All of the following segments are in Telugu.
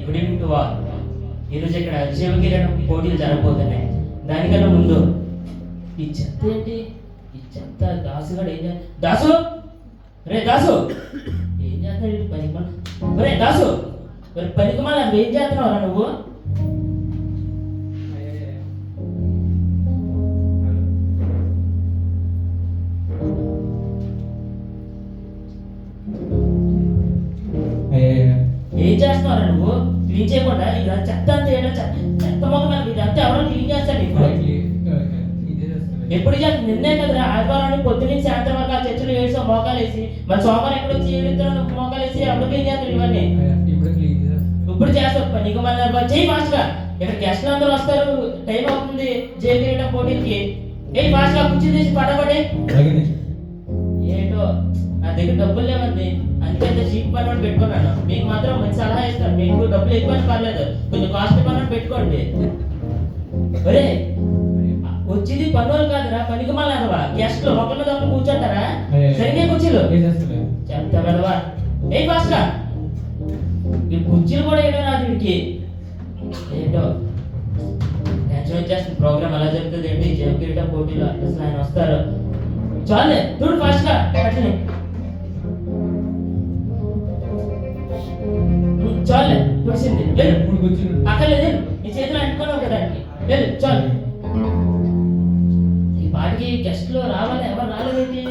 Good evening to all. ఈరోజు ఇక్కడ జీవకిరణం పోటీలు జరగబోతున్నాయి. దానికన్నా ముందు ఈ చెత్త ఏంటి? ఈ చెత్త దాసుగాడు ఏం చేస్తా? దాసు, రే దాసు, ఏం చేస్తాడు పనికి? రే దాసు, పనికి మళ్ళీ ఏం చేస్తున్నావురా నువ్వు? ఏం చేస్తున్నావురా నువ్వు? క్లీన్ చేయకుండా ఇక చెత్త అంతా ఏడా చెత్త మొక్క ఇదంతా ఎవరో క్లీన్ చేస్తాడు ఇప్పుడు. ఎప్పుడు చేస్తా? నిన్నే కదరా ఆదివారం పొద్దున్నీ సాయంత్రం వరకు ఆ చర్చలు వేసాం మోకాలు వేసి, మరి సోమవారం ఎక్కడ వచ్చి ఏడుతున్నాను మోకాలు వేసి అప్పుడు క్లీన్ చేస్తాడు ఇవన్నీ. ఇప్పుడు చేస్తావు నీకు మళ్ళీ చెయ్యి ఫాస్ట్గా. ఇక్కడ గెస్ట్లు అందరూ వస్తారు, టైం అవుతుంది జయగిరీటం పోటీకి. ఏ ఫాస్ట్గా కుర్చీ తీసి పడబడి. ఏంటో నా దగ్గర డబ్బులు లేవండి, అందుకే చీప్ పని పెట్టుకున్నాను. మీకు మాత్రం మంచి సలహా ఇస్తాను. మీకు డబ్బులు ఎక్కువ పర్లేదు, కొంచెం కాస్ట్ పని పెట్టుకోండి. ఒరే వచ్చింది పనులు కాదురా, పనికి మళ్ళా గెస్ట్లు ఒకళ్ళ తప్ప కూర్చోంటారా? సరిగ్గా కుర్చీలు చెత్త పెడవా. ఏ ఫాస్ట్గా ఈ కుర్చీలు కూడా ఏంటో నా దీనికి ఏంటో టెన్షన్ వచ్చేస్తుంది. ప్రోగ్రామ్ ఎలా జరుగుతుంది ఏంటి? జీవకిరీట పోటీలు అసలు ఆయన వస్తారు. చాలే చూడు ఫాస్ట్గా అట్లనే చాలే కుడిసింది అక్కర్లేదు. నీ చేతిలో అంటుకొని ఒకదానికి లేదు చాలు. ఈ పాటికి గెస్ట్లు రావాలి, ఎవరు రాలేదేంటి?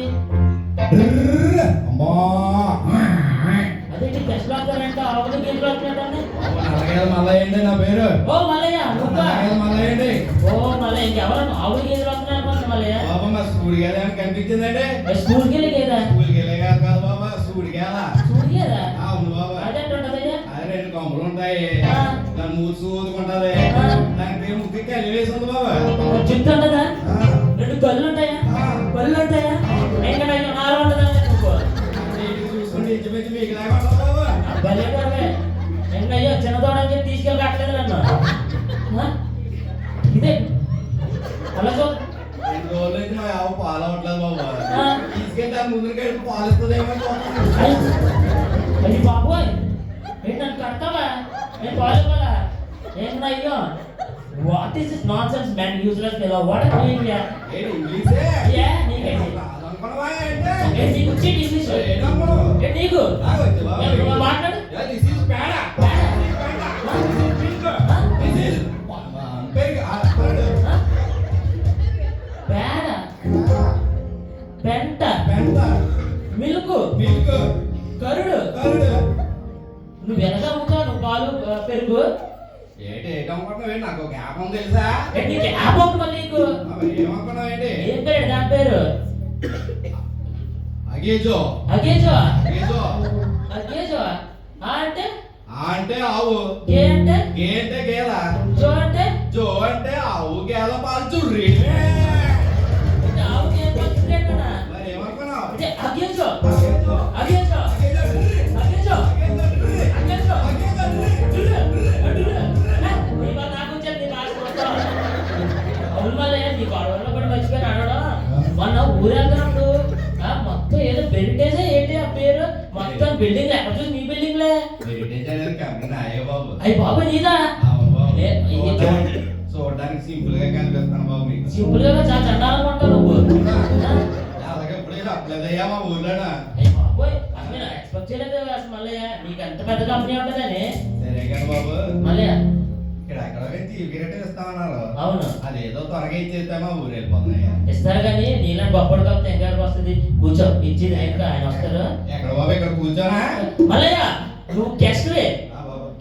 అదేంటి గెస్ట్లు వస్తారంటే ఆవులు గీతలు వస్తున్నట్టు. నా పేరు ఓ మల్లయ్య, ఓ మల్లయ్య ఇంకెవరు ఆవులు గీతలు వస్తున్నారు మల్లయ్య? స్కూల్ కనిపించిందండి. స్కూల్కి వెళ్ళి కదా? స్కూల్కి వెళ్ళే కాదు బాబా, స్కూల్కి కదా? అవును బాబా. అదే రెండు కొమ్మలు ఉంటాయి, దాని మూడు చూదుకుంటది, దానికి ముక్కి కళ్ళు వేసి ఉంది బాబా. జుట్టు ఉంటదా? రెండు కళ్ళు ఉంటాయా? కళ్ళు ఉంటాయా? ఇంకా నాలుగు ఉంటదా? చూసుకుంటే ఇంచుమించు మీకు లాగా ఉంటుంది బాబా. భలే ఎంగయ్యో చిన్నదోడని చెప్పి తీసుకెళ్ళి కట్టలేదు నన్ను. ఇదే అలా చూ 2 రోజుల నుంచి మా ఆవు పాలు అవ్వట్లేదు బాబా. తీసుకెళ్ళి దాని ముందుకు పాలిస్తుందేమో. అది బాబోయ్ ఏంటి నన్ను కడతావా? నేను పాలుకోవాలా? ఏంటయ్యో what is this nonsense man, useless fellow. What are doing here? ఇంగ్లీషే యా నీకేంటి? అనుకున్నావా అంటే నీకు వచ్చి ఇంగ్లీష్ నీకు మాట్లాడు. దిస్ ఇస్ పేడ, పేడ, పెంట, మిల్క్, కరుడు. నువ్వు వెనకముక నువ్వు పాలు పెరుగు ఏంటి ఏటనుకుంటున్నావు? నాకు జ్ఞాపకం తెలుసా? యాప్ ఒకటి మళ్ళీ నీకు ఏమనుకున్నావు ఏంటి? ఏం పేరు దాని పేరు? అగేజో. అగేజో అగేజో అగేజో. అంటే అంటే ఆవు, గే అంటే గే అంటే గేల, జో అంటే జో అంటే ఆవు గేల పాలు చుర్రి. ఆవుకి ఏం పడుతుంది కదా? మరి ఏమనుకున్నావు? అంటే అగేజో అగేజో అగేజో అగేజో అగేజో. నాకు చెప్పి అవును మళ్ళీ నీ గొడవలో కూడా మర్చిపోయిన అనడం. మొన్న ఊరేళ్తున్నప్పుడు మొత్తం ఏదో బెరిటేజే ఏంటి ఆ పేరు? మొత్తం బిల్డింగ్ ఎక్కడ చూసి నీ బిల్డింగ్లే. అయ్యి బాబు నీదా? చూడడానికి సింపుల్ గా కనిపిస్తాను బాబు. మీకు సింపుల్ గా చాలా చండాలంగా ఉంటావు నువ్వు. అలాగే ఇప్పుడే చెప్పలేదయ్యా మా ఊర్లోనా. అయ్యి బాబోయ్ అసలు ఎక్స్పెక్ట్ చేయలేదు అసలు మళ్ళీ నీకు ఎంత పెద్ద కంపెనీ ఉంటుందని. సరే కానీ బాబు, మళ్ళీ ఇక్కడ ఎక్కడ తీరిగినట్టు ఇస్తామన్నారు. అవును అదేదో త్వరగా ఇచ్చేస్తే మా ఊరు వెళ్ళిపోతున్నాయా. ఇస్తారు కానీ నీళ్ళని బొప్పడు కాకపోతే ఎంగారికి వస్తుంది. కూర్చో ఇచ్చింది ఆయన వస్తారు. ఎక్కడ బాబు? ఇక్కడ కూర్చోనా? మళ్ళయ్య నువ్వు గెస్ట్వే,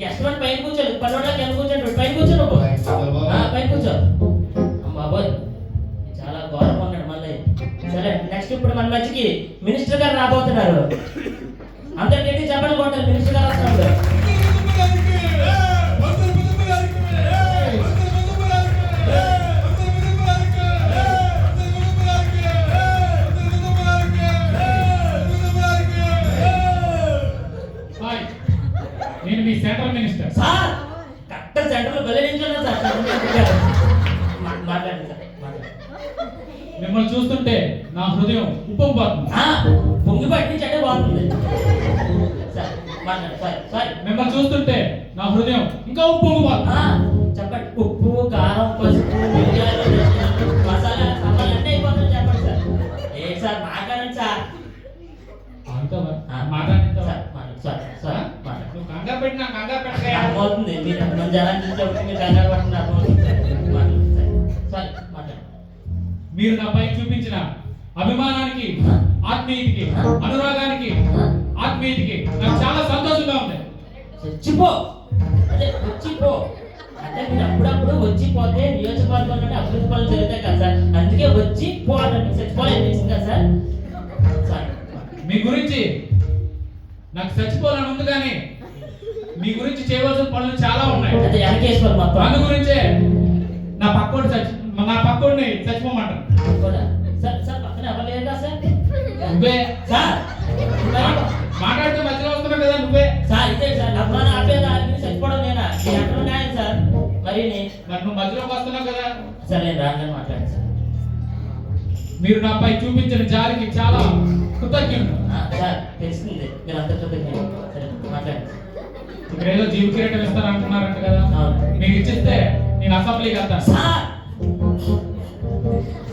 గెస్ట్ వన్ పైన కూర్చోలేదు. పన్నోళ్ళ కింద కూర్చోండి, పైన కూర్చో నువ్వు. పైన కూర్చో. బాబోయ్ చాలా ఘోరంగా ఉన్నాడు మళ్ళీ. సరే నెక్స్ట్ ఇప్పుడు మన మధ్యకి మినిస్టర్ గారు రాబోతున్నారు. అందరికీ చెప్పండి కొట్టారు, మినిస్టర్ గారు వస్తున్నారు. నేను మీ సెంట్రల్ మినిస్టర్ సార్. కరెక్ట్ సెంటర్లో బెదిరించాను సార్. మాట్లాడండి సార్. మిమ్మల్ని చూస్తుంటే నా హృదయం ఉప్పొంగిపోతుంది. పొంగి పట్టించంటే బాగుంటుంది సార్. మాట్లాడు సారీ సారీ మిమ్మల్ని చూస్తుంటే నా హృదయం ఇంకా ఉప్పొంగిపోతుంది. చెప్పండి. ఉప్పు కారం పసుపు మిరియాలు మసాలా సామాన్లు అన్నీ అయిపోతుంది. చెప్పండి సార్. ఏ సార్ మాట్లాడండి సార్. ఆగుతావా? సార్ మాట్లాడిస్తావా? మాట్లాడు సార్ సార్ మాట్లాడు. నువ్వు కంగారు పెట్టినా కంగారు పెట్టగా అర్థమవుతుంది. మీరు ఎంతమంది జనాన్ని చూసేప్పుడు మీరు కంగారు పడుతుంది. అర్థమవుతుంది సార్. మాట్లాడు సార్ మాట్లాడు. మీరు నాపై చూపించిన అభిమానానికి, ఆత్మీయతకి, అనురాగానికి, ఆత్మీయతకి నాకు చాలా సంతోషంగా ఉంది. చచ్చిపో అదే వచ్చిపో అంటే మీరు అప్పుడప్పుడు వచ్చిపోతే నియోజకవర్గంలో అభివృద్ధి పనులు జరుగుతాయి కదా సార్. అందుకే వచ్చి పోవాలంటే చచ్చిపోవాలనిపించింది కదా సార్. సార్ మీ గురించి నాకు చచ్చిపోవాలని ఉంది, కానీ మీ గురించి చేయవలసిన పనులు చాలా ఉన్నాయి. అదే వెనకేసుకోవాలి మొత్తం అందు గురించే నా పక్కోడిని చచ్చిపోమంటాను. కూడా సార్ సార్ పక్కన ఎవరు లేరు కదా సార్. నువ్వే సార్ మాట్లాడితే మధ్యలో వస్తున్నావు కదా, నువ్వే. సార్ ఇదే సార్ నమ్మని ఆపేది ఆగి చచ్చిపోవడం నేనా ఎక్కడ న్యాయం సార్. మరి మరి నువ్వు మధ్యలోకి వస్తున్నావు కదా. సార్ నేను రాగానే మాట్లాడాను సార్. మీరు నాపై చూపించిన జాలికి చాలా కృతజ్ఞుడు. సార్ తెలుస్తుంది మీరు అంత కృతజ్ఞత. సరే మాట్లాడండి. ఇక్కడ ఏదో జీవ కిరీటం ఇస్తారంటున్నారంట కదా, అవును. మీకు ఇచ్చిస్తే నేను అసెంబ్లీకి వెళ్తాను. సార్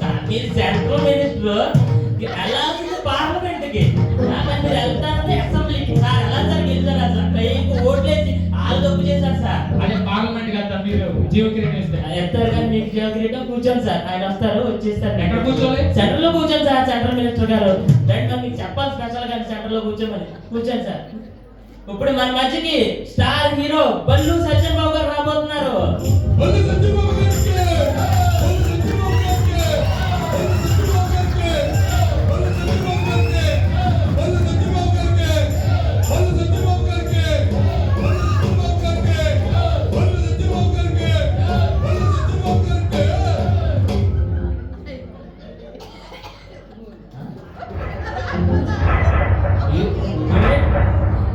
సార్ మీరు సెంట్రల్ మినిస్టర్ వెళ్ళాల్సింది పార్లమెంట్ కి, మీరు వెళ్తారంటే అసెంబ్లీకి. సార్ ఎలా సార్ గెలిచారు అసలు పైకి ఓట్లేసి వాళ్ళు తప్పు చేశారు సార్. అదే పార్లమెంట్ కి వెళ్తాను, మీరు జీవ కిరీటం ఇస్తే. ఎత్తారు కానీ మీకు కిరీటం కూర్చోండి సార్. ఆయన వస్తారు వచ్చేస్తారు. ఎక్కడ కూర్చోవాలి? సెంటర్ లో కూర్చోండి సార్. సెంట్రల్ మినిస్టర్ గారు రెండు మీకు చెప్పాలి స్పెషల్ గా సెంటర్ లో కూర్చోమని. కూర్చోండి సార్. ఇప్పుడు మన మధ్యకి స్టార్ హీరో బల్లు సత్యం బాబు గారు రాబోతున్నారు.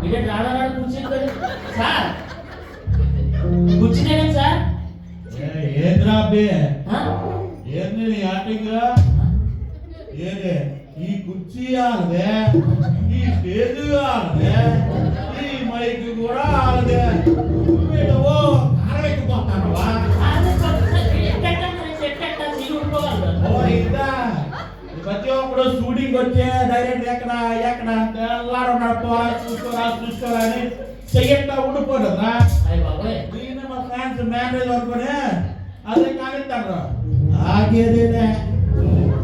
ఇదే రాడా కూర్చుని సార్ కూర్చునే సార్. ఏంద్రా అబ్బే ఆ? ఏంది నీ యాక్టింగ్? ఏదే ఈ కుర్చీ ఆడదే, ఈ స్టేజ్ ఆడదే, ఈ మైక్ కూడా ఆడదే. నువ్వేవో కారెక్కిపోతానవా? అదే సార్, ఎట్టెట్టాలి, సీలు ఊడిపోగలరు. ఓ ఇందా ప్రతి ఒక్కడు షూటింగ్ వచ్చే డైరెక్టర్ ఎక్కడ తెల్లారున్నాడు, పోరా చూసుకోరా అని చెయ్యట్లా ఉండిపోతుందా? అయ్య బాబోయ్. నేను మా ఫ్యాన్స్ మ్యారేజ్ అనుకునే అదే కానిస్తాను ఆగేదేనే.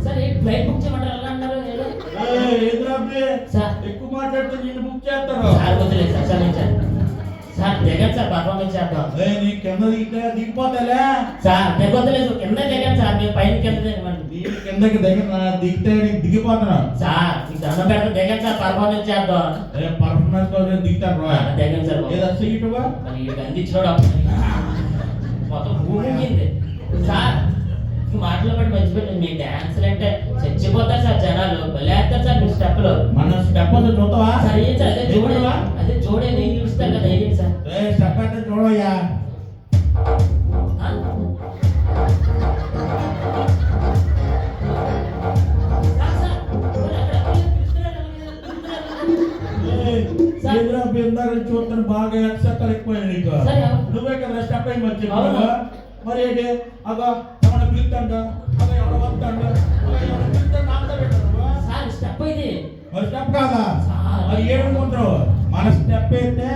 సార్ ఏ ఫ్లైట్ బుక్ చేయమంటారు ఎలా అన్నారు ఏదో? సార్ ఎక్కువ మాట్లాడితే నేను బుక్ చేస్తాను. సార్ వదిలేదు సార్. సార్ నేను సార్ దిగండి సార్. పర్ఫార్మెన్స్ చేద్దాం నీ కింద దిగిపోతాలే. సార్ దిగొద్దలేదు. కింద దిగండి సార్. మీరు పైన కింద దిగమండి. నీ కిందకి దిగితే నీకు దిగిపోతున్నా. సార్ మీకు దండం పెడతా దిగండి సార్. పర్ఫార్మెన్స్ చేద్దాం. పర్ఫార్మెన్స్ కోసం దిగుతాను. దిగండి సార్. ఏదో సీటుగా మరి ఈ అందించడం మొత్తం ఊగింది సార్. మాటలు పడి మర్చిపోయింది. మీ డాన్సులు అంటే చచ్చిపోతారు సార్ జనాలు. వెళ్ళేస్తారు సార్ మీ స్టెప్లు. మన స్టెప్ చూస్తావా? సార్ ఏం సార్ అదే చూడవా? అదే చూడే నేను చూస్తాను కదా. ఏం సార్ స్టెప్ అంటే చూడవయ్యా. చూస్తాను బాగా ఎక్సెప్ట్ ఎక్కువైనా నీకు. నువ్వే కదా స్టెప్ అయి వచ్చి మరి ఏంటి అదో ఏమన్నా పిలుస్తాంట, అదో ఎవడో వస్తాంట, ఎవడో పిలుస్తాంట అంతా పెట్టారు. సార్ స్టెప్ ఇది మరి స్టెప్ కాదా? మరి ఏమనుకుంటారు? మన స్టెప్ అయితే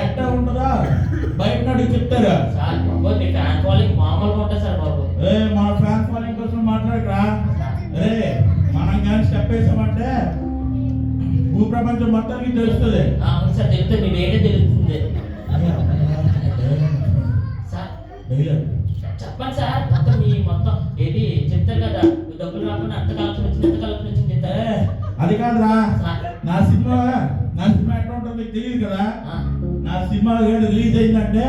ఎట్ట ఉంటుందా బయట నడికి చెప్తారు. సార్ మీ ఫ్యాన్ ఫాలోయింగ్ మామూలుగా ఉంటుంది సార్ బాబు. మన ఫ్యాన్ ఫాలోయింగ్ కోసం మాట్లాడరా? మనం కానీ స్టెప్ వేసామంటే భూప్రపంచం మొత్తానికి తెలుస్తుంది. అవును సార్ తెలుస్తుంది. మీ వేరే తెలుస్తుంది సార్. చెప్పండి సార్. మొత్తం మీ మొత్తం ఏది చెప్తారు కదా. డబ్బులు రాకుండా అంత కలెక్షన్ వచ్చింది ఎంత కలెక్షన్ వచ్చింది చెప్తారు. అది కాదురా, నా సినిమా ఎట్లా ఉంటుందో మీకు తెలియదు కదా. నా సినిమా రిలీజ్ అయిందంటే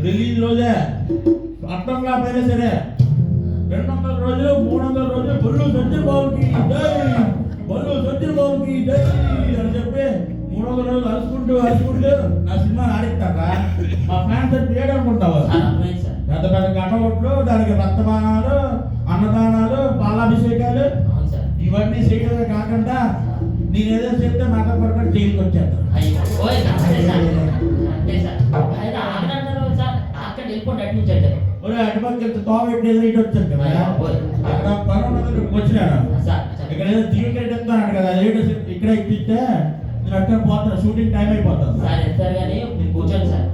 రిలీజ్ రోజే అర్థం కాకపోయినా సరే 200 రోజులు 300 రోజులు బొల్లు సత్యబాబుకి జై, బొల్లు సత్యబాబుకి జై అని చెప్పి 300 రోజులు అరుచుకుంటూ నా సినిమా ఆడిస్తారా? మా ఫ్యాన్స్ అంటే ఏడనుకుంటావు? పెద్ద పెద్ద గటవట్లు, దానికి రక్తపానాలు, అన్నదానాలు, పాలాభిషేకాలు ఇవన్నీ చేయడమే కాకుండా నేను ఏదో చెప్తే మాట పడకుండా జైలుకి వచ్చేస్తాను. అయ్యో ఓయ్ అంతే సార్ అంతే సార్ ఆయన ఆగనంటారు సార్ అక్కడ వెళ్ళిపోండి అటు నుంచి అంటే ఒరే అటుపక్క వెళ్తే తోబెట్టి ఎదురు ఇటు వచ్చాను కదా. అక్కడ పని ఉన్నది వచ్చినాను. సార్ ఇక్కడ ఏదో జీవికెట్ ఎత్తున్నాడు కదా, ఏడు ఇక్కడ ఇచ్చిస్తే నేను అక్కడ పోతాను, షూటింగ్ టైం అయిపోతుంది. సార్ ఎత్తారు కానీ మీరు కూర్చోండి సార్.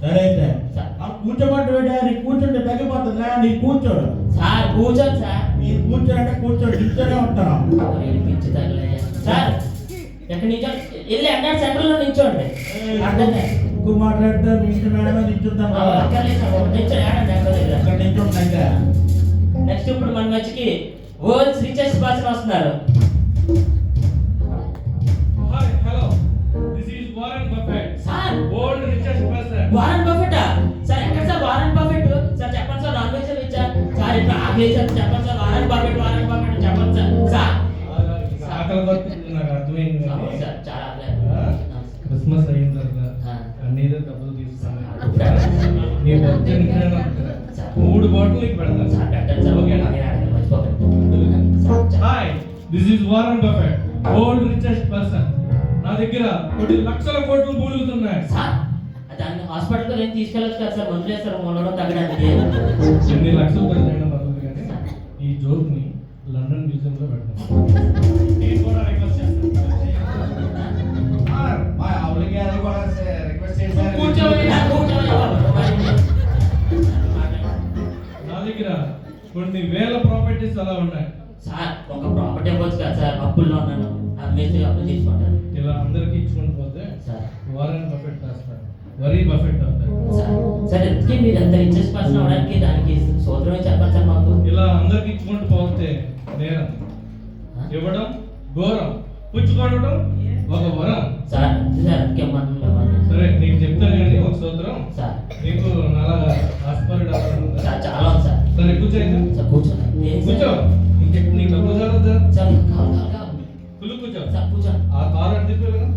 సరే అయితే సార్. కూర్చోబట్టు నీకు కూర్చుంటే తగ్గిపోతుంది. నీకు కూర్చోడు సార్ కూర్చోండి సార్. మీరు కూర్చోనంటే కూర్చోడు, నిల్చోనే ఉంటాను. పిచ్చి తగలయ్యా సార్. ఎక్కడి నుంచో వెళ్ళి అన్నాడు సెంటర్ లో నిల్చోండి. అర్థమే ఎక్కువ మాట్లాడితే మీ ఇంటి మేడమే నిల్చుంటాం. అక్కడ నిల్చుంటే నెక్స్ట్ ఇప్పుడు మన మధ్యకి వరల్డ్స్ రిచెస్ట్ పర్సన్ వస్తున్నారు. Hi hello this is Warren Buffett sir world richest person. Warren బఫెటా సార్? ఎక్కడ సార్ వారెన్ బఫెట్? సార్ చెప్పండి సార్. నాన్ వెజ్ ఇచ్చా సార్. ఇప్పుడు ఆకలి సార్ చెప్పండి సార్. వారెన్ బఫెట్ చెప్పండి సార్. సార్ ఆకలి కొడుతుంది నాకు అర్థమైంది కానీ అవును సార్ చాలా ఆకలి. క్రిస్మస్ అయిన తర్వాత అన్ని డబ్బులు తీసుకున్నాను. నీ బర్త్డే 3 బాటిల్ నీకు పెడతాను. సార్ పెట్టండి సార్. ఓకేనా? నేను అడగను, మర్చిపోకండి sir. Hi this is Warren buffet world richest person. నా దగ్గర కొన్ని లక్షల కోట్లు మూలుగుతున్నాయి. సార్ దాన్ని హాస్పిటల్కి నేను తీసుకెళ్ళచ్చు కదా సార్. మందులు వేస్తారు మొన్నడం తగ్గడానికి. ఎన్ని లక్షలు ఖర్చు పడుతుంది కానీ ఈ జోక్ ని లండన్ మ్యూజియం లో పెడతాను. నేను కూడా రిక్వెస్ట్ చేస్తాను. మా ఆవిడకి అది కూడా రిక్వెస్ట్ చేశారు. కూర్చోండి. కూర్చోండి బాబు. నా దగ్గర కొన్ని వేల ప్రాపర్టీస్ అలా ఉన్నాయి. సార్ ఒక ప్రాపర్టీ ఇవ్వచ్చు కదా సార్. అప్పుల్లో ఉన్నాను, అమ్మేసి అప్పులు తీసుకుంటాను ఇలా అందరికి ఇచ్చుకుంటూ పోతే సార్. వారెన్ బఫెట్ రాస్తాడు, వరీ బఫెట్ అవుతాడు. సార్ సార్ ఎందుకే మీరు ఎంత రిచెస్ట్ పర్సన్ అవడానికి దానికి సూత్రమే చెప్పండి సార్ మాకు. ఇలా అందరికి ఇచ్చుకుంటూ పోతే నేరం, ఇవ్వడం ఘోరం, పుచ్చుకోవడం ఒక వరం. సార్ సార్ ఇంకేమన్నా సరే నీకు చెప్తాను కానీ ఒక సూత్రం. సార్ నీకు నాలాగా ఆస్పర్డ్ అవ్వాలనుందా? సార్ చాలా ఉంది సార్. సరే కూర్చోయింది. సార్ కూర్చోండి. కూర్చో. ఇంకెప్పుడు నీకు డబ్బులు జరగదా? సార్ కావాలి ఫుల్ కూర్చో. సార్ కూర్చోండి. ఆ కారు అంటే తిప్పే కదా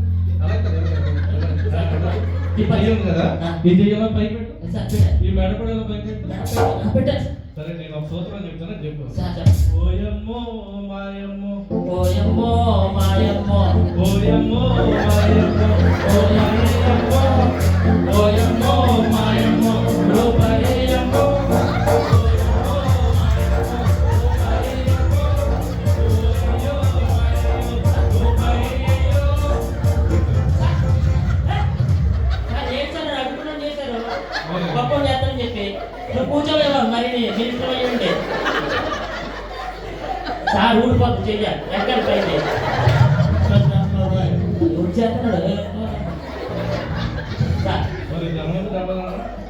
అలా కదా తిప్పాలి కదా. ఇది ఎలా పై పెట్టు, సార్ పెట్టండి. ఈ మెడ కూడా ఎలా పై పెట్టు. పెట్టండి సరే నేను ఒక సూత్రం చెప్తాను, చెప్పు. Sir sir. ఓయమ్మో మాయమ్మో ఓయమ్మో మాయమ్మో ఓయమ్మో మాయమ్మో ఓయమ్మో ఓయమ్మో మాయమ్మో రూపాయమ్మో. సార్ ఏంటి సార్ అడుగుతున్నాను చేశారు గొప్ప చేస్తానని చెప్పి నువ్వు కూర్చోలేవా మరి మినిస్టర్ అయ్యండి సార్. ఊడిపోతుంది చెయ్యాలి ఎక్కడ పైకి వచ్చేస్తున్నాడు సార్. మరి ధర్మంతో డబ్బులు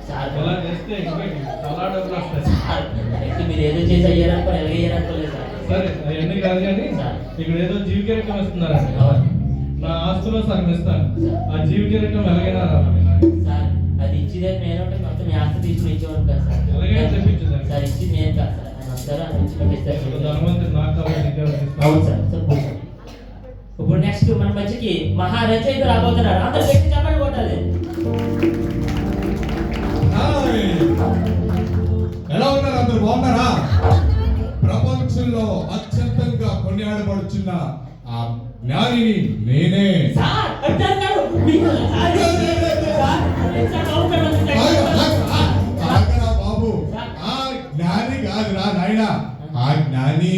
సార్ ఎలా చేస్తే ఇంకా చాలా డబ్బులు వస్తాయి. సార్ అయితే మీరు ఏదో చేసి అయ్యారనుకో ఎలాగయ్యారనుకోలేదు సార్. సరే అవన్నీ కాదు కానీ ఇక్కడ ఏదో జీవికరికం ఇస్తున్నారండి. అవును నా ఆస్తులో సగం ఇస్తాను. ఆ జీవికరికం ఎలాగైనా రావాలి నాకు. సార్. అది ఇచ్చిదే నేను మొత్తం మీ ఆస్తి తీసుకుని ఇచ్చేవాడు కదా సార్. ఎలాగైనా తెప్పించుదాం. సార్ ఇచ్చింది నేను కాదు సార్. ఆయన వస్తారు అని ఇచ్చి మీకు ఇస్తారు. ధర్మంతుడు నాకు కావాలి నీకు ఎవరు ఇస్తారు? అవును సార్. సార్ కూర్చోండి. ఇప్పుడు నెక్స్ట్ మన మధ్యకి మహారచయిత రాబోతున్నారు. అందరూ పెట్టి చెప్పండి కొట్టాలి. హాయ్. ఎలా ఉన్నారు అందరు? బాగున్నారా? ప్రపంచంలో అత్యంతంగా కొనియాడబడుచున్న ఆ జ్ఞానిని నేనే. సార్ అర్థం కాదు మీకు సార్. సార్ సార్ అవుతాడు ఆగరా బాబు, ఆ జ్ఞాని కాదురా నాయనా, ఆ జ్ఞాని.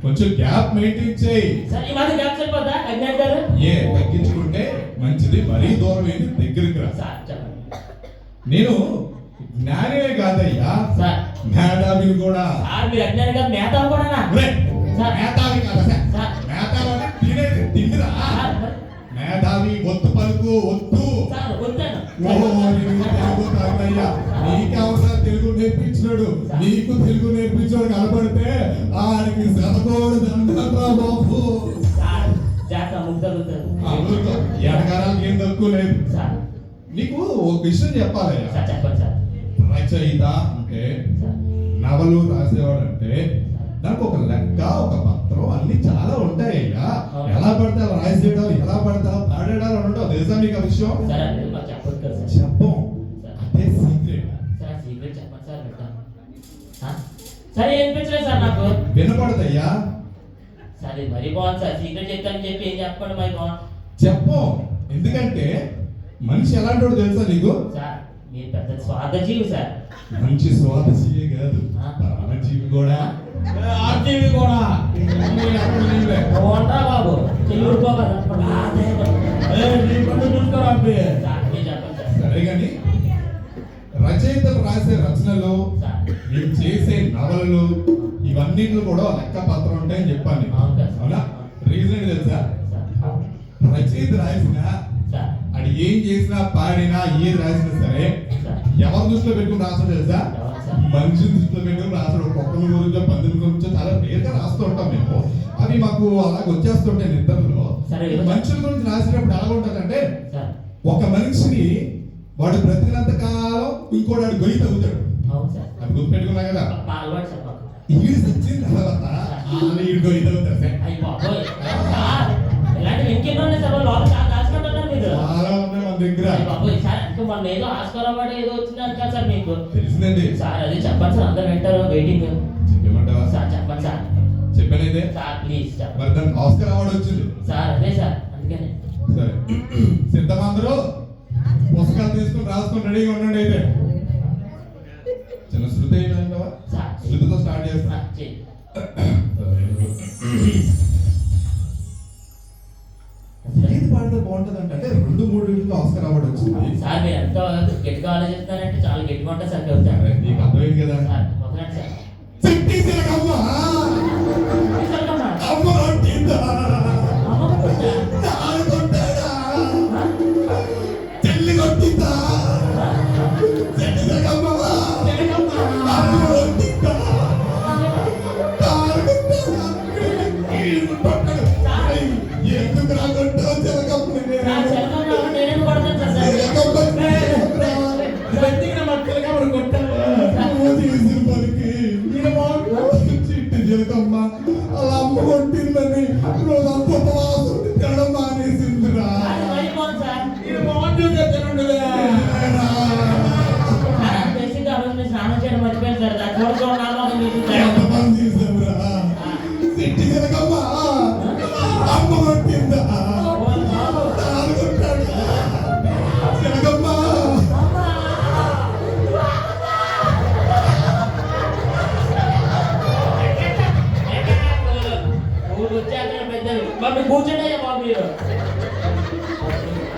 కొంచెం గ్యాప్ మెయింటైన్ చేయి. సార్ ఈ మాది గ్యాప్ సరిపోతా అజ్ఞాన్ గారు? ఏ తగ్గించుకుంటే మంచిది, మరీ దూరం ఏంటి, దగ్గరికి రా. సార్ చెప్పండి. నేను జ్ఞానినే కాదయ్యా, సార్ మేధావిని కూడా. సార్ మీరు అజ్ఞాన్ గారు మేధావి కూడానా? ఒరేయ్, సార్. మేధావి కాదా సార్. మేధావి అంటే తినేది తిండిరా. సార్ మేధావి ఒత్తు పలుకు ఒత్తు. సార్ వద్దాను. ఓహో నీకు తెలుగు తాగయ్యా, నీకెవరా తెలుగు నేర్పించినాడు? నీకు తెలుగు నేర్పించాడు కనపడితే ఆడికి శతకోడు దండరా బాబు. సార్ జాగ్రత్త ముగ్గురు ఎడగారానికి ఏం తక్కువ లేదు. సార్ నీకు ఒక విషయం చెప్పాలయ్యా. సార్ చెప్పండి సార్. రచయిత అంటే, సార్ నవలు రాసేవాడు అంటే దానికి ఒక లెక్క, ఒక పత్రం అన్ని చాలా ఉంటాయ్యా. ఎలా పడితే అలా రాసేయడం, ఎలా పడితే అలా పాడేయడాలు ఉండవు. తెలుసా మీకు ఆ విషయం? సార్ అది మాకు చెప్పొచ్చు కదా సార్. చెప్పం, అదే సీక్రెట్. సార్ సీక్రెట్ చెప్పండి సార్. వింటాను. సార్ ఏం పెంచలేదు సార్ నాకు. వినపడదయ్యా. సార్ సార్ ఇది మరీ బాగుంది సార్. సీక్రెట్ చెప్తానని చెప్పి ఏం చెప్పండి మరి బాగుంది చెప్పం. ఎందుకంటే మనిషి ఎలాంటి వాడు తెలుసా నీకు? సార్. మీరు పెద్ద స్వార్థజీవి సార్. మంచి స్వార్థజీవి కాదు, పరమజీవి కూడా. ఆర్జీవి కూడా బాగుంటా బాబు చెయ్యి ఊరుకోవాలి. నీ పన్ను చూసుకోరా అబ్బి. సార్ మీరు చెప్పండి సార్. సరే గాని రచయితలు రాసే రచనలు, సార్. మీరు చేసే నవలలు ఇవన్నిటిలో కూడా లెక్క పత్రం ఉంటాయని చెప్పాను నీకు. అవును కదా. అవునా? రీజన్ ఏంటి తెలుసా? సార్. రచయిత రాసిన సార్. అది ఏం చేసినా పాడినా ఏది రాసినా సరే సార్. ఎవరి దృష్టిలో పెట్టుకుని రాస్తాడు తెలుసా? ఎవరు సార్? మనిషి దృష్టిలో పెట్టుకుని రాస్తాడు. ఒక్కొక్కరి గురించో పందుల గురించో చాలా రేరుగా రాస్తూ ఉంటాం మేము. అవి మాకు అలాగ వచ్చేస్తుంటాయి నిద్రలో. సరే. మనుషుల గురించి రాసినప్పుడు ఎలా ఉంటుందంటే, సార్. ఒక మనిషిని వాడు బ్రతికినంత కాలం ఇంకోటి వాడు గొయ్యి తగ్గుతాడు. అవును సార్. అది గుర్తుపెట్టుకున్నా కదా. అలవాటు సార్ మాకు. ఈడు వచ్చిన తర్వాత ఈడు గొయ్యి తగ్గుతాడు సార్. అయ్యి బాబోయ్ సార్, ఇలాంటివి ఇంకెన్నో ఉన్నాయి సార్. లోపల చాలా దాచుకుంటున్నారు మీరు. చాలా ఉన్నాయి మన దగ్గర. అయ్యి బాబోయ్ సార్, ఇంకా మొన్న ఏదో ఆస్కార్ అవార్డు ఏదో వచ్చింది కదా సార్ మీకు. తెలిసిందండి. సార్ అది చెప్పండి సార్, అందరూ వింటారు వెయిటింగ్. చెప్పమంటావా? సార్ చెప్పండి సార్. చెప్పానైతే సార్ ప్లీజ్ చెప్పండి మరి దానికి ఆస్కార్ అవార్డు వచ్చింది సార్. అదే సార్ అందుకనే. సరే సిద్ధమందరూ పుస్తకాలు తీసుకుని రాసుకొని రెడీగా ఉండండి. అయితే చిన్న శృతి ఏంటంటావా? సార్ శృతితో స్టార్ట్ చేస్తా. చెయ్యి. ఏది పాడితే బాగుంటుంది అంటే 2-3 ఆస్కార్ అవార్డు వచ్చింది. సార్ మీరు ఎంత గట్టిగా ఆలోచిస్తారంటే చాలా గట్టిగా ఉంటుంది సార్ కవిత. సరే, నీకు అర్థమైంది కదా. Sir మొదలండి sir. చెట్టి చిలకమ్మ, తీసుకెళ్తామా? అమ్మ కొట్టిందా? అమ్మ కొట్టిందా? నాన్న కొట్టాడా? చెల్లి కొట్టిందా? చెట్టి చిలకమ్మ, అమ్మ కొట్టిందా? నాన్న కొట్టాడా? ఈడు కొట్టాడు. ఎందుకు రా కొట్టావు చిలకమ్మని? సార్ చెల్లెమ్మ నేనేం కొడతాను సార్. చిలకమ్మని బతికిన మక్కలుగా మనం కొట్టాము. నువ్వు తీసిన పనికి చిట్టి చిలకమ్మ అలా అమ్మ కొట్టిందని రోజంతా ఉపవాసం తినడం మానేసిందిరా. అది మరీ బాగుంది సార్. ఇది బాగుంటుంది తినండి. సార్ బేసిక్గా ఆ రోజు మీరు స్నానం చేయడం మర్చిపోయాను సార్. దాని చూడకుండా నా మొహం చూసి సార్. ఎంతమంది చేసావురా? చిట్టి చిలకమ్మ అమ్మ కొట్టిందా? నాన్న కొట్టాడు. చిలకమ్మ ఊరు వచ్చాక పెద్దవి బాబు కూర్చోండి బాబు మీరు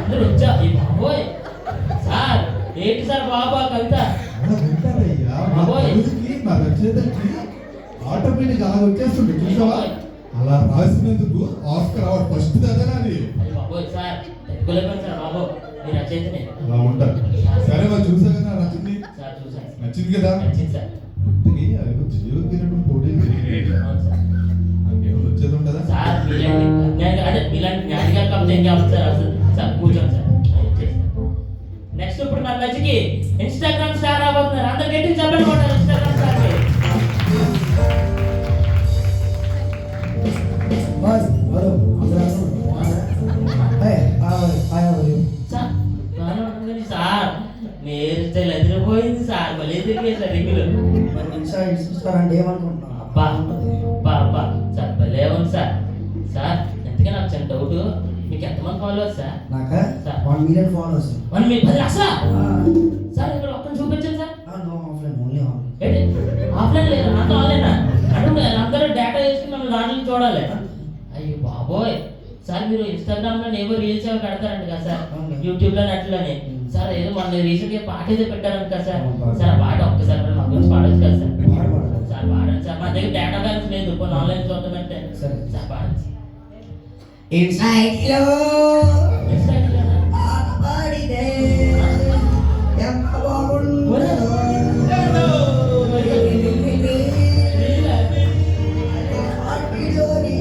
అందరూ వచ్చా. ఈ బాబోయ్ సార్ ఏంటి సార్ బాబు ఆ కవిత? అలా వింటారయ్యా. మా రోజుకి మా రచయితకి ఆటోమేటిక్ అలా వచ్చేస్తుంది చూసావా? అలా రాసినందుకు ఆస్కార్ అవార్డు ఫస్ట్ అదే నాది. అది బాబోయ్ సార్ ఎత్తుకోలేకపోయింది సార్ బాబు మీరు రచయితనే. అలా ఉంటారు. సరే మరి చూసా కదా నచ్చింది. సార్ చూసాను సార్. నచ్చింది కదా. నచ్చింది సార్. జీవకిరణం పోటీ అవును సార్. నాకేమైనా వచ్చేది ఉంటుందా? సార్ మీలాంటి జ్ఞాని అదే మీలాంటి జ్ఞానిగా కాకపోతే ఏం కావాలి సార్ అసలు. సార్ కూర్చోండి సార్. నెక్స్ట్ ఇప్పుడు మన మధ్యకి ఇన్స్టాగ్రామ్ స్టార్ రాబోతున్నారు. అందరు గట్టి చెప్పండి కొట్టారు ఇన్స్టాగ్రామ్ స్టార్ కి. సార్ బాగానే ఉంటుంది కానీ సార్ మీరు స్టైల్ ఎదిరిపోయింది సార్. మళ్ళీ ఎదిరిపోయింది సార్ రింగులు. అంటే ఏమనుకుంటున్నావు? అబ్బా అబ్బా అబ్బా సార్ భలే ఉంది సార్. సార్ ఎంతగా నాకు చిన్న డౌట్, మీకు ఎంతమంది ఫాలోవర్స్ సార్? నాకా సార్ 1 million followers. 1 million 10 లక్షలా? సార్ ఇక్కడ ఒక్కరిని చూపించండి sir. No offline, only online. ఏంటి ఆఫ్లైన్ లేదు అంతా ఆన్లైనా? అంటే అందరూ డేటా వేసుకుని మనం దాంట్లో చూడాలి. అయ్యో బాబోయ్ సార్ మీరు ఇన్స్టాగ్రామ్ లో ఏవో రీల్స్ ఏవో కడతారంట కదా సార్, యూట్యూబ్ లో నెట్లోనే. సార్ ఏదో మన రీసెంట్ గా పాట ఏదో పెట్టారంట కదా సార్. సార్ ఆ పాట ఒక్కసారి మరి మా గురించి పాడొచ్చు కదా సార్. సార్ పాడండి సార్. మా దగ్గర డేటా బ్యాలెన్స్ లేదు, కొన్ని ఆన్లైన్ చూద్దామంటే. సరే. సార్ పాడండి సార్. Inside లో ఇన్స్టాగ్రామ్ ఆడపడితే ఎంత బాగుంటుందో. ఆడపిల్లోని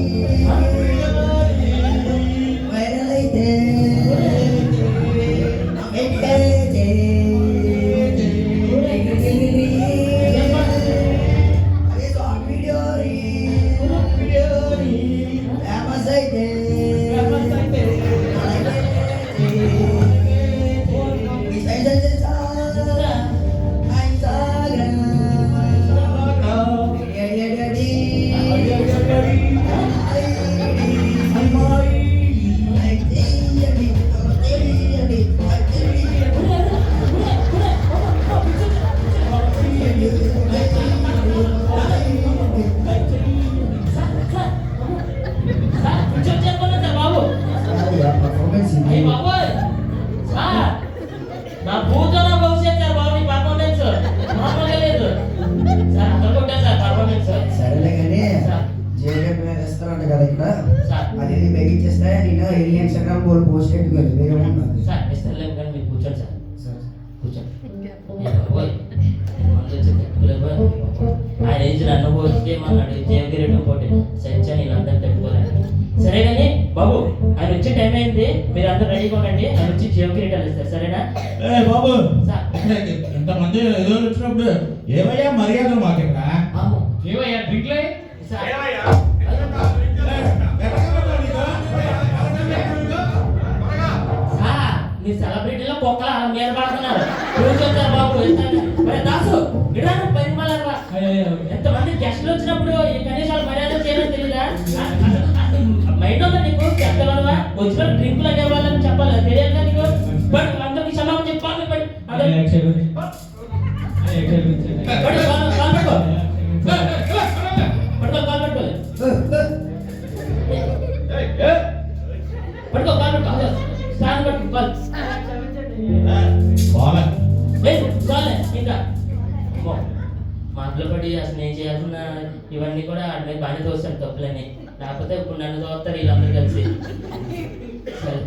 వైరల్ అయితే పెట్టేదే. అదే షార్ట్ వీడియోని ఫేమస్ అయితే బాబోయ్ సార్ నా పూజ నా భవిష్యత్ సార్ బాబు నీ పర్ఫార్మెన్స్ మామూలుగా లేదు సార్ అక్కడ కొట్టాను సార్ పర్ఫార్మెన్స్ సరేలే కానీ సార్ జేకెట్ మీద ఇస్తారంట కదా ఇక్కడ సార్ అది బెగిచ్చేస్తే నేను వెళ్ళి ఇన్స్టాగ్రామ్ పోస్ట్ పెట్టుకోవాలి వేరే ఉంటుంది సార్ ఇస్తారులేము కానీ మీరు కూర్చోండి సార్ కూర్చోండి ఏ బాబోయ్ మందు వచ్చి తట్టుకోలేకపోయా ఆయన ఏజ్ నన్ను పోతేమన్నాడు జయగిరెడ్డి పోటీ సత్యాన్ని వీళ్ళందరూ తట్టుకోలేదు సరే కానీ బాబు ఆయన వచ్చే టైం అయింది మీరు అందరూ రెడీగా ఉండండి ఆయన వచ్చి జయగిరెడ్డి ఇస్తారు సరేనా ఏ బాబు సార్ ఇంతమంది ఏదో వచ్చినప్పుడు ఏమయ్యా మర్యాదలు మాకేనా బాబు ఏవయ్యా డ్రింక్లే సార్ సార్ మీ సెలబ్రిటీలో కుక్కలు అలా మీద పడుతున్నారు కూర్చొచ్చారు బాబు మరి దాసు ఇడాను పని మళ్ళా ఎంతమంది గెస్టులు వచ్చినప్పుడు ఈ కనీసాలు మర్యాద చేయడం తెలీదా మైండ్ ఉందా నీకు చెప్పగలవా వచ్చిన డ్రింకులు అనే వాళ్ళని చెప్పాలి తెలియదు నీకు బట్ అందరికి క్షమాపణ చెప్పాలి బట్ పట్టుకో కాల్ పట్టుకో స్టాండ్ పట్టుకో కాల్ బాగా లేదు చాలే ఇంకా మాటలు పడి అసలు నేను చేయాల్సిన ఇవన్నీ కూడా నేను బాగానే తోస్తాను తప్పులని లేకపోతే ఇప్పుడు నన్ను తోస్తారు వీళ్ళందరూ కలిసి సరే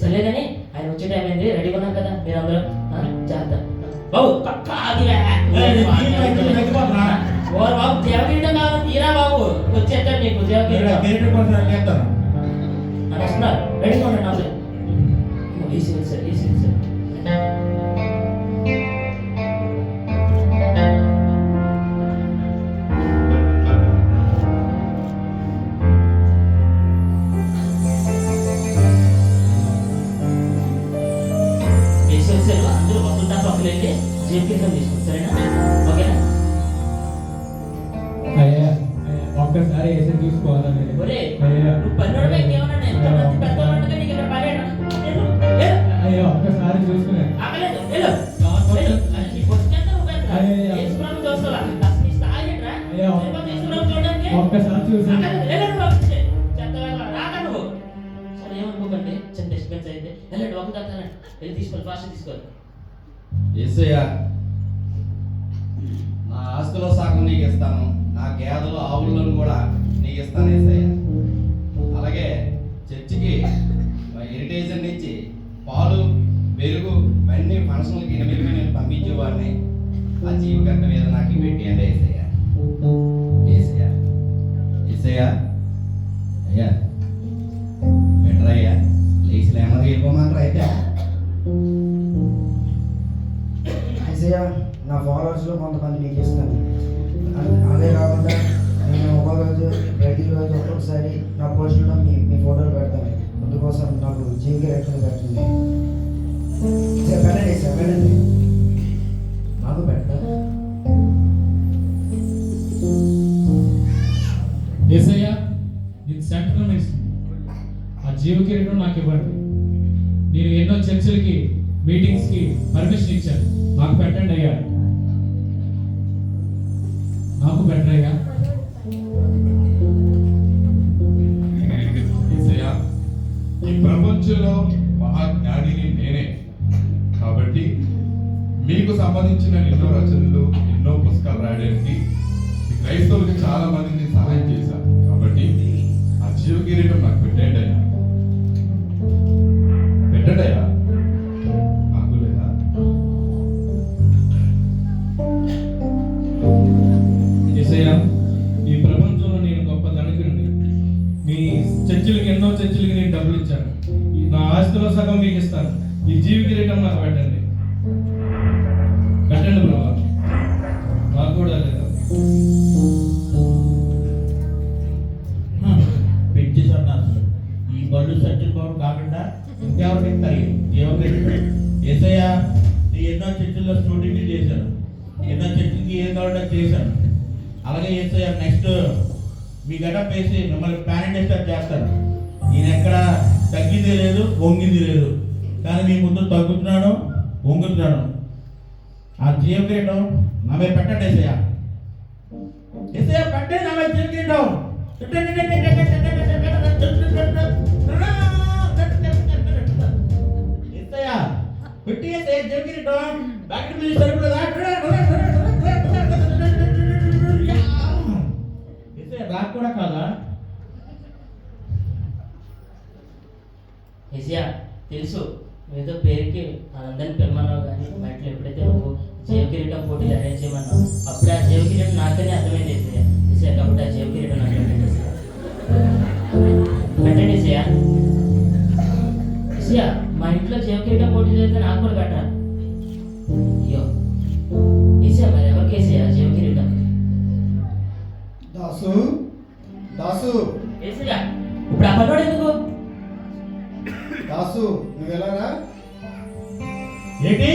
సరే కానీ ఆయన వచ్చే టైం అయింది రెడీగా ఉన్నారు కదా మీరు అందరూ చేద్దాం బాబు ఓరు బాబు దేవగిరిటం కావాలి తీరా బాబు వచ్చేస్తాడు నీకు దేవగిరిటం వస్తున్నారు రెడీగా ఉండండి అందరూ ఈసీ సార్ ఈసీ సార్ అందరూ వస్తుంటా పక్కలేండి జీవితం తీసుకోండి సరేనా ఓకేనా అయ్యా ఒక్కసారి వేసి చూసుకోవాలా ఒరే నువ్వు పన్నోడు ఇంకేమన్నా ఎంతమంది పెద్దవాళ్ళు ఉండగా నీకు ఇక్కడ పని అయ్యా ఒక్కసారి చూసుకునే ఆగలేదు వెళ్ళు నీ పొద్దున్న యేసుప్రభు చూస్తావా అసలు నీ స్థాయి ఏంట్రా యేసుప్రభు చూడడానికి ఒక్కసారి చూసి రాగా నువ్వు సరే ఏమనుకోకండి చిన్న డిస్టర్బెన్స్ అయితే వెళ్ళండి ఒక దగ్గర వెళ్ళి తీసుకోవాలి ఫాస్ట్ తీసుకోవాలి యేసయ్యా నా ఆస్తిలో సగం నీకు ఇస్తాను నా గేదెలు ఆవులను కూడా నీకు ఇస్తాను యేసయ్యా అలాగే చర్చికి హెరిటేజ్ నుంచి పాలు పెరుగు ఇవన్నీ ఫంక్షన్లకి ఎనిమిది నేను పంపించేవాడిని ఆ జీవికట్ట మీద నాకు పెట్టి అంటే యేసయ్యా యేసయ్యా యేసయ్యా అయ్యా బెటర్ అయ్యా లేచి లేమని వెళ్ళిపోమంటారు అయితే ఐసయ్య నా ఫాలోవర్స్లో కొంతమంది మీకు ఇస్తాను అదే కాకుండా నేను ఒక్కొక్కరోజు ప్రతిరోజు ఒక్కొక్కసారి నా పోస్టులో మీ ఫోటోలు పెడతాను అందుకోసం నాకు జీవిక రక్షణ పెట్టండి పెట్టండి సార్ పెట్టండి నాకు పెట్టండి ఏసయ్యా ఇది సెంట్రల్ మినిస్ట్రీ ఆ జీవకిరీటం నాకు ఇవ్వండి నేను ఎన్నో చర్చలకి మీటింగ్స్కి పర్మిషన్ ఇచ్చాను నాకు పెట్టండి అయ్యా నాకు పెట్టండి అయ్యా యేసయ్యా, ఈ ప్రపంచంలో మహాజ్ఞానిని నేనే కాబట్టి మీకు సంబంధించిన ఎన్నో రచనలు ఎన్నో పుస్తకాలు రాయడానికి ఈ క్రైస్తవులకి చాలా మందిని సహాయం చేశాను కాబట్టి ఆ జీవకిరీటం నాకు పెట్టండి అయ్యా పెట్టండి అయ్యా నాకు లేదా ఏసయ్యా ఈ ప్రపంచంలో నేను గొప్ప ధనికుడిని మీ చర్చిలకి ఎన్నో చర్చిలకి నేను డబ్బులు ఇచ్చాను నా ఆస్తిలో సగం మీకు ఇస్తాను ఈ జీవికిరీటం నాకు పెట్టండి పెట్టండి ప్రభా నాకు కూడా లేదా పెంచి సన్నాసులు ఈ బళ్ళు సర్టిఫికేట్ కాకుండా ఇంకెవరికి ఇస్తారు ఏమో ఏసయ్య నీ ఎన్నో చర్చిల్లో స్టూడెంట్ చేశాను ఎన్నో చర్చికి ఏం కావాలంటే చేశాను అలాగే ఏసయ్య నెక్స్ట్ మీ గడప వేసి మిమ్మల్ని ప్యానెట్ డిస్టర్బ్ చేస్తాను నేను ఎక్కడ తగ్గింది లేదు వంగింది లేదు కానీ మీ ముందు తగ్గుతున్నాను వంగుతున్నాను ఆ జీవకిరీటం నా మీద పెట్టండి ఏసయ్య ఏసయ్య పెట్టండి నా మీద జీవకిరీటం కిరీటం బ్యాకెట్ మీద సరిపడదా బ్యాగ్ కూడా కాదా? ఏసియా తెలుసు ఏదో పేరుకి అందరిని పిమ్మన్నావు కానీ మా ఇంట్లో ఎప్పుడైతే నువ్వు జీవ కిరీటం పోటీలు అరేంజ్ చేయమన్నావు అప్పుడు ఆ జీవ కిరీటం నాకనే అర్థమైంది ఏసియా. ఏసియా కాబట్టి ఆ జీవ కిరీటం నాకు పెట్టండి ఏసియా. పెట్టండి ఏసియా. ఏసియా మా ఇంట్లో జీవ కిరీటం పోటీలు అయితే నాకు కూడా పెట్టరా? అయ్యో ఏసియా మరి ఎవరికి ఏసియా జీవ కిరీటం? దాసు దాసు ఏసియా ఇప్పుడు ఆ పన్నోడు ఎందుకు? దాసు నువ్వు ఎలారా? ఏంటి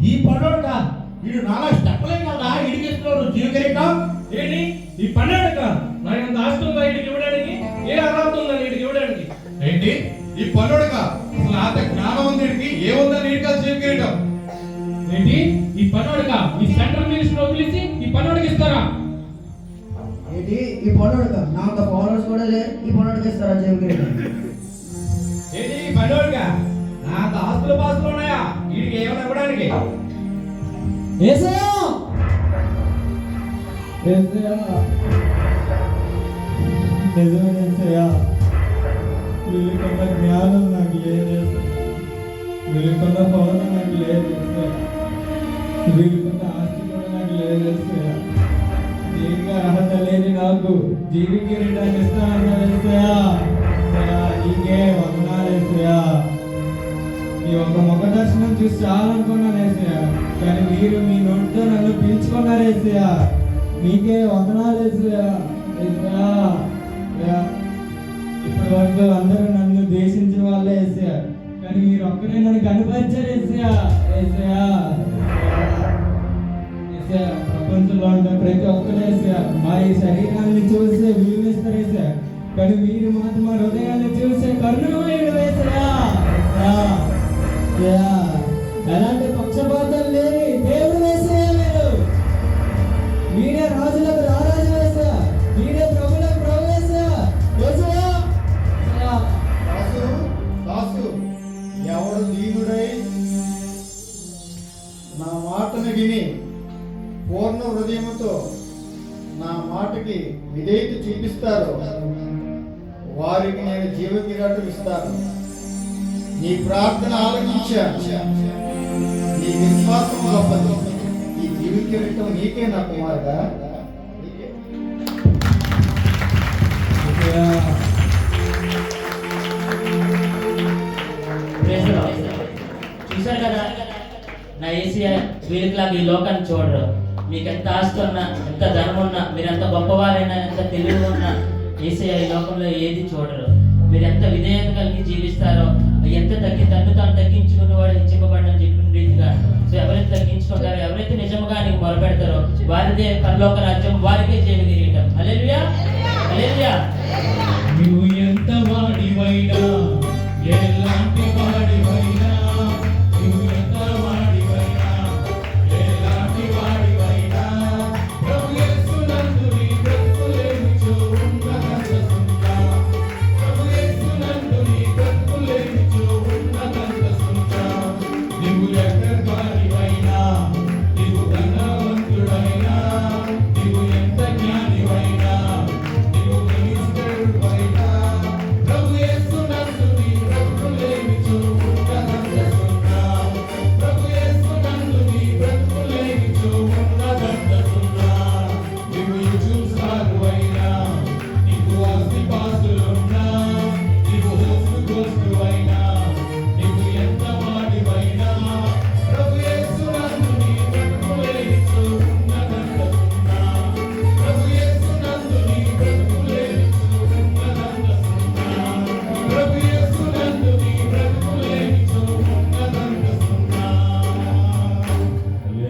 ఈ పన్నోడుగా వీడు నాలా స్టెప్లే కదా ఇడికి ఇస్తున్నాడు జీవ కిరీటం. ఏంటి ఈ పన్నెండుక నాకు అంత ఆస్తి ఉందా వీడికి ఇవ్వడానికి? ఏ అర్హత ఉందని వీడికి ఇవ్వడానికి? ఏంటి ఈ పనుడుగా అసలు అంత జ్ఞానం ఉంది వీడికి, ఏముందని వీడికి జీవ కిరీటం? ఏంటి ఈ పన్నోడుక ఈ సెంట్రల్ మినిస్టర్ వదిలేసి ఈ పన్నోడికి ఇస్తారా? ఏంటి ఈ పన్నోడుగా నా అంత ఫాలోవర్స్ కూడా లే ఈ పన్నోడికి ఇస్తారా జీవ కిరీటం? ఏంటి ఈ పన్నోడుగా నా అంత ఆస్తులు పాస్తులు ఉన్నాయా వీడికి ఏమైనా ఇవ్వడానికి? ఏసయ్యా ఏసయ్యా నిజమే ఏసయ్యా వీళ్ళకున్న జ్ఞానం నాకు లేదు, వీళ్ళకున్న హోదా నాకు లేదు, వీళ్ళకున్న ఆస్తి కూడా నాకు లేదు. నీకు అర్హత లేని నాకు జీవి కిరీటాన్ని ఇస్తానన్నా నీకే వందనాలేసయ్యా. ఈ ఒక్క ముఖ దర్శనం చూసి చాలా అనుకున్నాను ఏసయ్యా, కానీ మీరు మీ నోటితో నన్ను పిలుచుకున్నారు ఏసయ్యా. మీకే వందనాలు ఏసయ్యా. ఏసయ్యా ఇప్పటి వరకు అందరూ నన్ను ద్వేషించిన వాళ్ళే ఏసయ్యా, కానీ మీరు ఒక్కరే నన్ను కనపరిచారు ఏసయ్యా. ఏసయ్యా ఏసయ్యా ప్రపంచంలో ఉండే ప్రతి ఒక్కరు ఏసయ్యా మా ఈ శరీరాన్ని చూసే విలువిస్తారు ఏసయ్యా, కానీ మీరు మాత్రం మా హృదయాన్ని చూసే కరుణమయుడు ఏసయ్యా. ఎలాంటి పక్షపాతం లేని దేవుడు వేసయ్యా. మీరే రాజులకు రారాజు వేసా, మీరే ప్రభులకు ప్రభు వేసా. దాసు దాసు ఎవడు దీనుడై నా మాటను విని పూర్ణ హృదయముతో నా మాటకి విధేయత చూపిస్తారు వారికి నేను జీవ కిరీటం ఇస్తాను. నీ ప్రార్థన ఆలకించాను, నీ విశ్వాసం గొప్పది. ఈ జీవ కిరీటం నీకే నా కుమారుడా. చూశారు కదా నా ఏసియా వీళ్ళకిలాగా ఈ లోకాన్ని చూడరు. మీకు ఎంత ఆస్తి ఉన్నా ఎంత ధనం ఉన్నా మీరు ఎంత గొప్పవారైనా ఎంత తెలివి ఉన్నా ఏసియా ఈ లోకంలో ఏది చూడరు. మీరు ఎంత విధేయత కలిగి జీవిస్తారో ఎంత తన్ను తాను తగ్గించుకున్నవాడు హెచ్చింపబడని చెప్పిన రీతిగా సో ఎవరైతే తగ్గించుకుంటారో ఎవరైతే నిజంగా నీకు మొరపెడతారో వారిదే పరలోక రాజ్యం, వారికే జీవ కిరీటం. హల్లెలూయా హల్లెలూయా. నువ్వు ఎంత వాడివైనా